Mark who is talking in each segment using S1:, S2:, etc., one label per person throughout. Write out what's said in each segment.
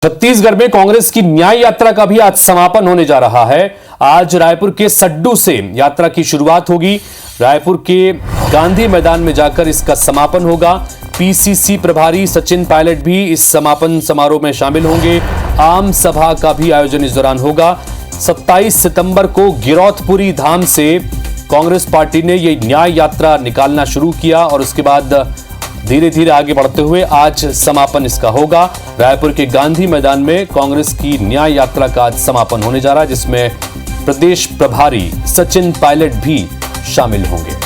S1: छत्तीसगढ़ में कांग्रेस की न्याय यात्रा का भी आज समापन होने जा रहा है। आज रायपुर के सड्डू से यात्रा की शुरुआत होगी। रायपुर के गांधी मैदान में जाकर इसका समापन होगा। पीसीसी प्रभारी सचिन पायलट भी इस समापन समारोह में शामिल होंगे। आम सभा का भी आयोजन इस दौरान होगा। 27 सितंबर को गिरौदपुरी धाम से कांग्रेस पार्टी ने यह न्याय यात्रा निकालना शुरू किया और उसके बाद धीरे धीरे आगे बढ़ते हुए आज समापन इसका होगा। रायपुर के गांधी मैदान में कांग्रेस की न्याय यात्रा का आज समापन होने जा रहा है, जिसमें प्रदेश प्रभारी सचिन पायलट भी शामिल होंगे।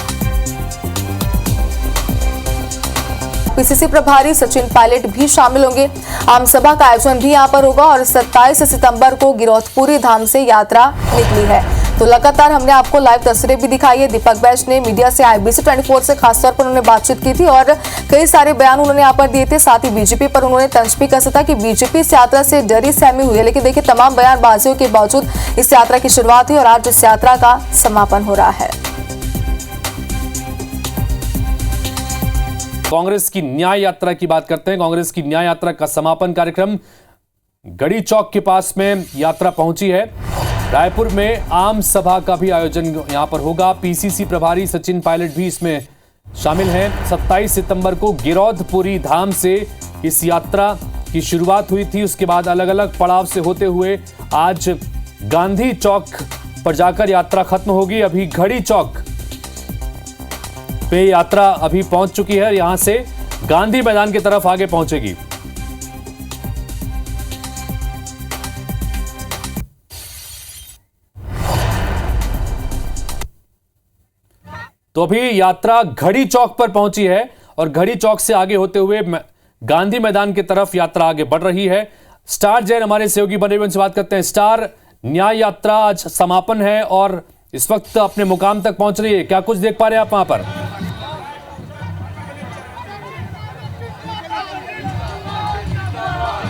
S2: पीसीसी प्रभारी सचिन पायलट भी शामिल होंगे। आम सभा का आयोजन भी यहां पर होगा और 27 सितंबर को गिरौदपुरी धाम से यात्रा निकली है। तो लगातार हमने आपको लाइव तस्वीरें भी दिखाई है। दीपक बैज ने मीडिया से IBC 24 से खासतौर पर उन्होंने बातचीत की थी और कई सारे बयान उन्होंने यहाँ पर दिए थे। साथ ही बीजेपी पर उन्होंने तंज भी कसा था कि बीजेपी इस यात्रा से डरी सहमी हुई है, लेकिन देखिए तमाम बयानबाजियों के बावजूद इस यात्रा की शुरुआत हुई और आज इस यात्रा का समापन हो रहा है।
S1: कांग्रेस की न्याय यात्रा की बात करते हैं। कांग्रेस की न्याय यात्रा का समापन कार्यक्रम गढ़ी चौक के पास में यात्रा पहुंची है। रायपुर में आम सभा का भी आयोजन यहां पर होगा। पीसीसी प्रभारी सचिन पायलट भी इसमें शामिल हैं। 27 सितंबर को गिरौदपुरी धाम से इस यात्रा की शुरुआत हुई थी। उसके बाद अलग अलग पड़ाव से होते हुए आज गांधी चौक पर जाकर यात्रा खत्म होगी। अभी गढ़ी चौक पे यात्रा अभी पहुंच चुकी है। यहां से गांधी मैदान की तरफ आगे पहुंचेगी। तो अभी यात्रा गढ़ी चौक पर पहुंची है और गढ़ी चौक से आगे होते हुए गांधी मैदान की तरफ यात्रा आगे बढ़ रही है। स्टार जैन हमारे सहयोगी बने हुए उनसे बात करते हैं। स्टार, न्याय यात्रा आज समापन है और इस वक्त अपने मुकाम तक पहुंच रही है, क्या कुछ देख पा रहे हैं आप वहां पर?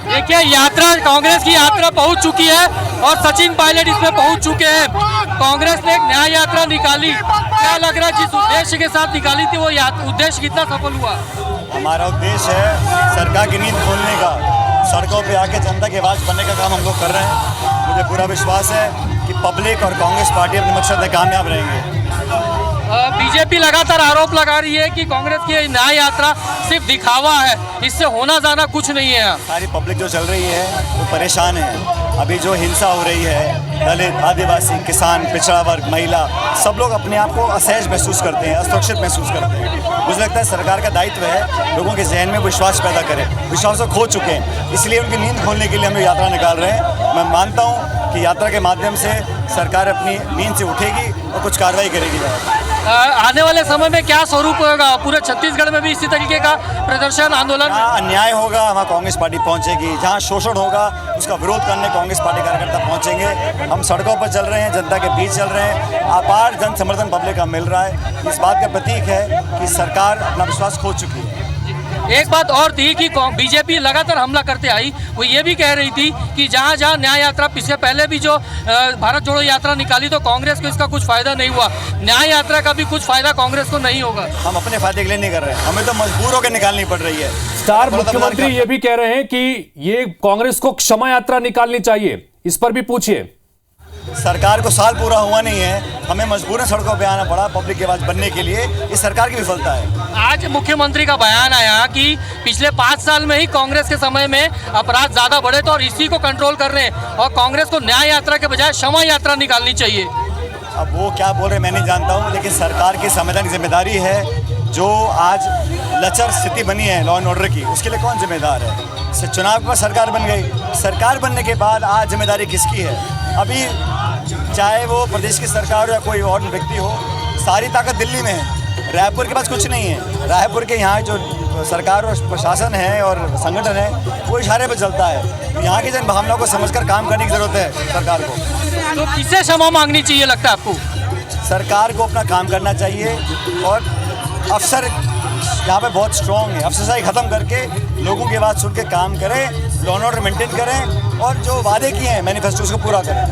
S3: देखिए, यात्रा कांग्रेस की यात्रा पहुंच चुकी है और सचिन पायलट इसमें पहुंच चुके हैं। कांग्रेस ने एक न्याय यात्रा निकाली। क्या लग रहा है जिस उद्देश्य के साथ निकाली थी वो उद्देश्य कितना सफल हुआ?
S4: हमारा उद्देश्य है सरकार की नींद खोलने का, सड़कों पे आके जनता की आवाज़ बनने का काम हम लोग कर रहे हैं। मुझे पूरा विश्वास है कि पब्लिक और कांग्रेस पार्टी अपने मकसद में कामयाब रहेंगे।
S3: बीजेपी लगातार आरोप लगा रही है कि कांग्रेस की न्याय यात्रा सिर्फ दिखावा है, इससे होना जाना कुछ नहीं है।
S4: सारी पब्लिक जो चल रही है वो परेशान है। अभी जो हिंसा हो रही है, दलित, आदिवासी, किसान, पिछड़ा वर्ग, महिला, सब लोग अपने आप को असहज महसूस करते हैं, असुरक्षित महसूस करते हैं। मुझे लगता है सरकार का दायित्व है लोगों के जहन में विश्वास पैदा करें। विश्वास को खो चुके हैं, इसलिए उनकी नींद खोलने के लिए हम यात्रा निकाल रहे हैं। मैं मानता हूँ कि यात्रा के माध्यम से सरकार अपनी नींद से उठेगी और कुछ कार्रवाई करेगी।
S3: आने वाले समय में क्या स्वरूप होगा? पूरे छत्तीसगढ़ में भी इसी तरीके का प्रदर्शन, आंदोलन?
S4: जहाँ अन्याय होगा वहाँ कांग्रेस पार्टी पहुँचेगी, जहाँ शोषण होगा उसका विरोध करने कांग्रेस पार्टी कार्यकर्ता पहुँचेंगे। हम सड़कों पर चल रहे हैं, जनता के बीच चल रहे हैं। अपार जन समर्थन पब्लिक का मिल रहा है। इस बात का प्रतीक है कि सरकार अपना विश्वास खो चुकी है।
S3: एक बात और थी कि बीजेपी लगातार हमला करते आई। वो ये भी कह रही थी कि जहाँ जहाँ न्याय यात्रा, इससे पहले भी जो भारत जोड़ो यात्रा निकाली तो कांग्रेस को इसका कुछ फायदा नहीं हुआ। न्याय यात्रा का भी कुछ फायदा कांग्रेस को नहीं होगा।
S4: हम अपने फायदे के लिए नहीं कर रहे हैं, हमें तो मजबूर होकर निकालनी पड़ रही है।
S1: स्टार, मुख्यमंत्री ये भी कह रहे हैं कि ये कांग्रेस को क्षमा यात्रा निकालनी चाहिए, इस पर भी पूछिए।
S4: सरकार को साल पूरा हुआ नहीं है, हमें मजबूरन सड़कों पे आना पड़ा पब्लिक की आवाज बनने के लिए। ये सरकार की विफलता है।
S3: आज मुख्यमंत्री का बयान आया कि पिछले 5 साल में ही कांग्रेस के समय में अपराध ज्यादा बढ़े तो और इसी को कंट्रोल कर रहे हैं और कांग्रेस को न्याय यात्रा के बजाय क्षमा यात्रा निकालनी चाहिए।
S4: अब वो क्या बोल रहे हैं मैं नहीं जानता हूँ, लेकिन सरकार की संवैधानिक जिम्मेदारी है। जो आज लचर स्थिति बनी है लॉ एंड ऑर्डर की, उसके लिए कौन जिम्मेदार है? चुनाव पर सरकार बन गई, सरकार बनने के बाद आज जिम्मेदारी किसकी है? अभी चाहे वो प्रदेश की सरकार हो या कोई और व्यक्ति हो, सारी ताकत दिल्ली में है। रायपुर के पास कुछ नहीं है। रायपुर के यहाँ जो सरकार और प्रशासन है और संगठन है वो इशारे पर चलता है। यहाँ की जन भावनाओं को समझकर काम करने की जरूरत है सरकार को।
S3: तो किससे क्षमा मांगनी चाहिए लगता है आपको?
S4: सरकार को अपना काम करना चाहिए और अफसर यहाँ पे बहुत स्ट्रॉन्ग है। अफसरशाही खत्म करके लोगों की बात सुन के काम करें। लॉ एंड ऑर्डर मेंटेन करें और जो वादे किए हैं मैनिफेस्टो उसको पूरा करें।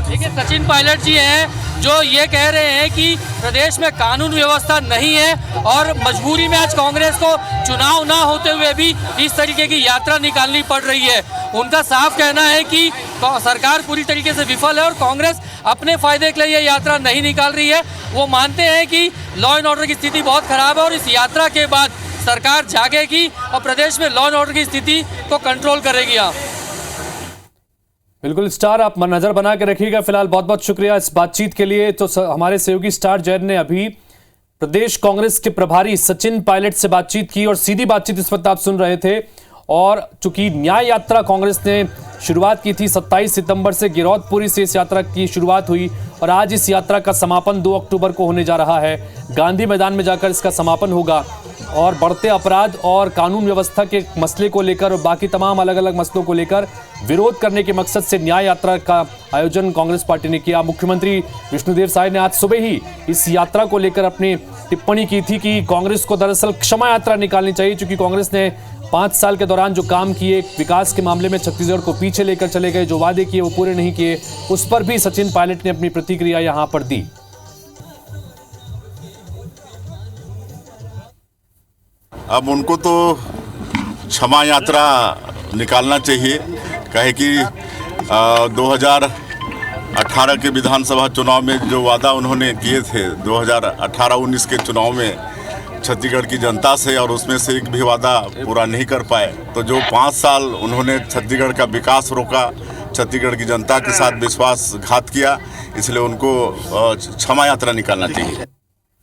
S3: देखिए सचिन पायलट जी हैं जो ये कह रहे हैं कि प्रदेश में कानून व्यवस्था नहीं है और मजबूरी में आज कांग्रेस को चुनाव ना होते हुए भी इस तरीके की यात्रा निकालनी पड़ रही है। उनका साफ कहना है कि सरकार पूरी तरीके से विफल है और कांग्रेस अपने फायदे के लिए ये यात्रा नहीं निकाल रही है। वो मानते हैं कि लॉ एंड ऑर्डर की स्थिति बहुत खराब है और इस यात्रा के बाद सरकार जागेगी और प्रदेश में लॉ एंड ऑर्डर की स्थिति को कंट्रोल करेगी।
S1: बिल्कुल स्टार, आप नजर बना के रखिएगा। फिलहाल बहुत बहुत शुक्रिया इस बातचीत के लिए। तो हमारे सहयोगी स्टार जैन ने अभी प्रदेश कांग्रेस के प्रभारी सचिन पायलट से बातचीत की और सीधी बातचीत इस वक्त आप सुन रहे थे। और चूंकि न्याय यात्रा कांग्रेस ने शुरुआत की थी 27 सितंबर से गिरौदपुरी से इस यात्रा की शुरुआत हुई और आज इस यात्रा का समापन 2 अक्टूबर को होने जा रहा है। गांधी मैदान में जाकर इसका समापन होगा और बढ़ते अपराध और कानून व्यवस्था के मसले को लेकर और बाकी तमाम अलग अलग मसलों को लेकर विरोध करने के मकसद से न्याय यात्रा का आयोजन कांग्रेस पार्टी ने किया। मुख्यमंत्री विष्णुदेव साय ने आज सुबह ही इस यात्रा को लेकर अपनी टिप्पणी की थी कि कांग्रेस को दरअसल क्षमा यात्रा निकालनी चाहिए, क्योंकि कांग्रेस ने 5 साल के दौरान जो काम किए विकास के मामले में छत्तीसगढ़ को पीछे लेकर चले गए, जो वादे किए वो पूरे नहीं किए, उस पर भी सचिन पायलट ने अपनी प्रतिक्रिया यहां पर दी।
S5: अब उनको तो क्षमा यात्रा निकालना चाहिए, कहे कि 2018 के विधानसभा चुनाव में जो वादा उन्होंने किए थे 2018-19 के चुनाव में छत्तीसगढ़ की जनता से, और उसमें से एक भी वादा पूरा नहीं कर पाए। तो जो 5 साल उन्होंने छत्तीसगढ़ का विकास रोका, छत्तीसगढ़ की जनता के साथ विश्वासघात किया, इसलिए उनको क्षमा यात्रा निकालना चाहिए।